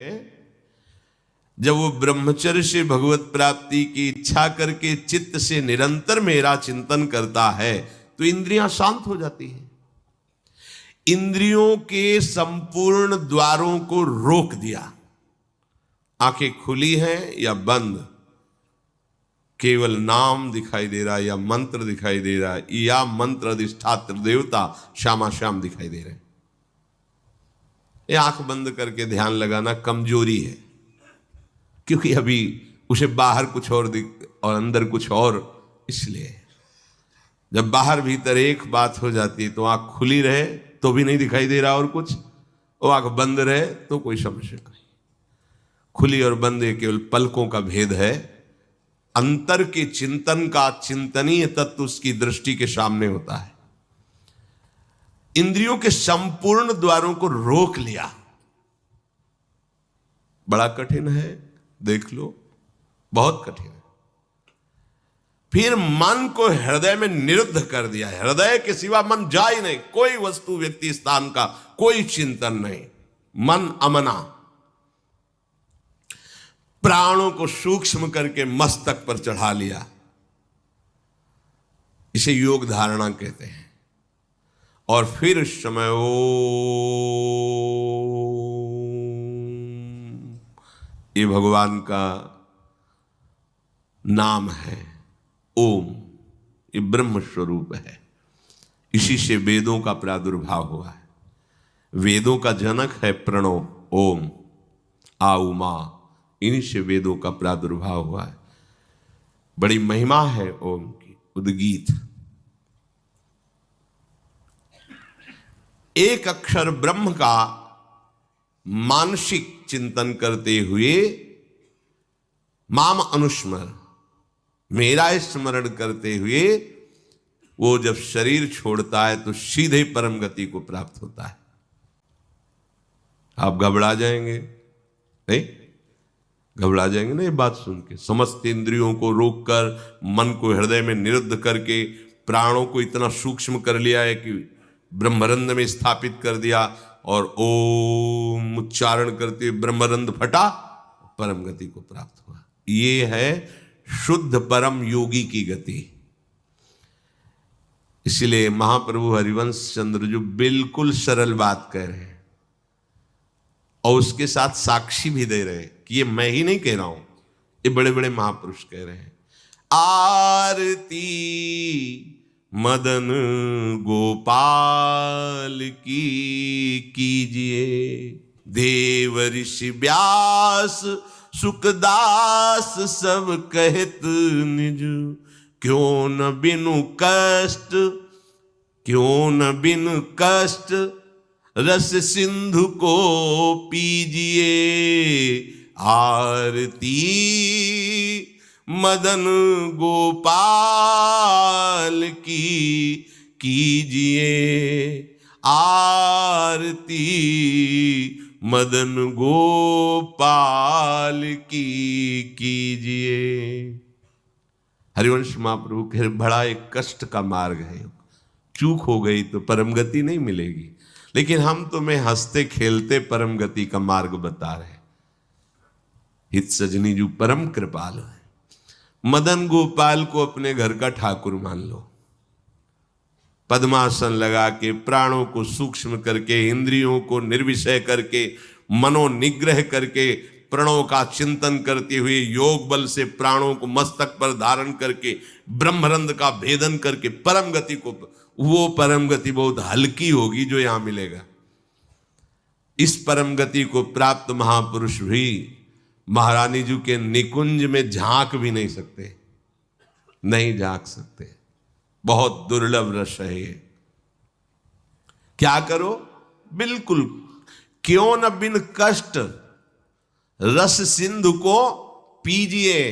जब वो ब्रह्मचर्य से भगवत प्राप्ति की इच्छा करके चित्त से निरंतर मेरा चिंतन करता है तो इंद्रियां शांत हो जाती हैं। इंद्रियों के संपूर्ण द्वारों को रोक दिया, आंखें खुली हैं या बंद, केवल नाम दिखाई दे रहा है या मंत्र दिखाई दे रहा है या मंत्र अधिष्ठात्र देवता श्यामा श्याम दिखाई दे रहे हैं। ये आंख बंद करके ध्यान लगाना कमजोरी है, क्योंकि अभी उसे बाहर कुछ और और अंदर कुछ और। इसलिए जब बाहर भीतर एक बात हो जाती है तो आंख खुली रहे तो भी नहीं दिखाई दे रहा और कुछ, वो आंख बंद रहे तो कोई समस्या नहीं। खुली और बंद केवल पलकों का भेद है। अंतर के चिंतन का चिंतनीय तत्व उसकी दृष्टि के सामने होता है। इंद्रियों के संपूर्ण द्वारों को रोक लिया, बड़ा कठिन है, देख लो, बहुत कठिन है। फिर मन को हृदय में निरुद्ध कर दिया। हृदय के सिवा मन जा ही नहीं, कोई वस्तु व्यक्ति स्थान का कोई चिंतन नहीं, मन अमना। प्राणों को सूक्ष्म करके मस्तक पर चढ़ा लिया, इसे योग धारणा कहते हैं। और फिर उस समय ये भगवान का नाम है ओम, ये ब्रह्म स्वरूप है। इसी से वेदों का प्रादुर्भाव हुआ है। वेदों का जनक है प्रणव ओम, आ उमा, इन्हीं से वेदों का प्रादुर्भाव हुआ है। बड़ी महिमा है ओम की। उद्गीत, एक अक्षर ब्रह्म का मानसिक चिंतन करते हुए माम अनुस्मर, मेरा स्मरण करते हुए वो जब शरीर छोड़ता है तो सीधे परम गति को प्राप्त होता है। आप घबरा जाएंगे नहीं? घबरा जाएंगे ना ये बात सुन के? समस्त इंद्रियों को रोककर, मन को हृदय में निरुद्ध करके, प्राणों को इतना सूक्ष्म कर लिया है कि ब्रह्मरंध में स्थापित कर दिया, और ओम उच्चारण करते हुए ब्रह्मरंध फटा, परम गति को प्राप्त हुआ। ये है शुद्ध परम योगी की गति। इसलिए महाप्रभु हरिवंश चंद्र जो बिल्कुल सरल बात कह रहे हैं और उसके साथ साक्षी भी दे रहे हैं कि ये मैं ही नहीं कह रहा हूं, ये बड़े बड़े महापुरुष कह रहे हैं। आरती मदन गोपाल की कीजिए, देव ऋषि व्यास सुखदास सब कहत निज, क्यों न बिनु कष्ट, क्यों न बिनु कष्ट रस सिंधु को पीजिए। आरती मदन गोपाल की कीजिए, आरती मदन गोपाल की कीजिए। हरिवंश महाप्रभु के बड़ा एक कष्ट का मार्ग है। चूक हो गई तो परम गति नहीं मिलेगी, लेकिन हम तुम्हें हंसते खेलते परम गति का मार्ग बता रहे हैं। हित सजनी जो परम कृपाल है। मदन गोपाल को अपने घर का ठाकुर मान लो। पद्मासन लगा के, प्राणों को सूक्ष्म करके, इंद्रियों को निर्विषय करके, मनोनिग्रह करके, प्रणव का चिंतन करते हुए, योग बल से प्राणों को मस्तक पर धारण करके, ब्रह्मरंध का भेदन करके परम गति को, वो परम गति बहुत हल्की होगी जो यहां मिलेगा। इस परम गति को प्राप्त महापुरुष भी महारानी जी के निकुंज में झांक भी नहीं सकते, नहीं झांक सकते। बहुत दुर्लभ रस है ये। क्या करो? बिल्कुल, क्यों न बिन कष्ट रस सिंधु को पीजिए।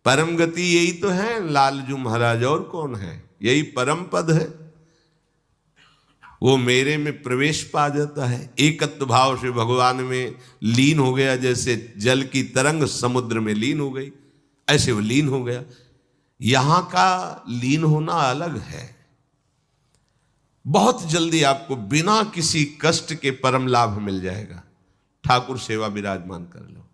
परम गति यही तो है लालजू महाराज, और कौन है? यही परम पद है। वो मेरे में प्रवेश पा जाता है, एकत्व भाव से भगवान में लीन हो गया। जैसे जल की तरंग समुद्र में लीन हो गई, ऐसे वो लीन हो गया। यहां का लीन होना अलग है। बहुत जल्दी आपको बिना किसी कष्ट के परम लाभ मिल जाएगा। ठाकुर सेवा विराजमान कर लो।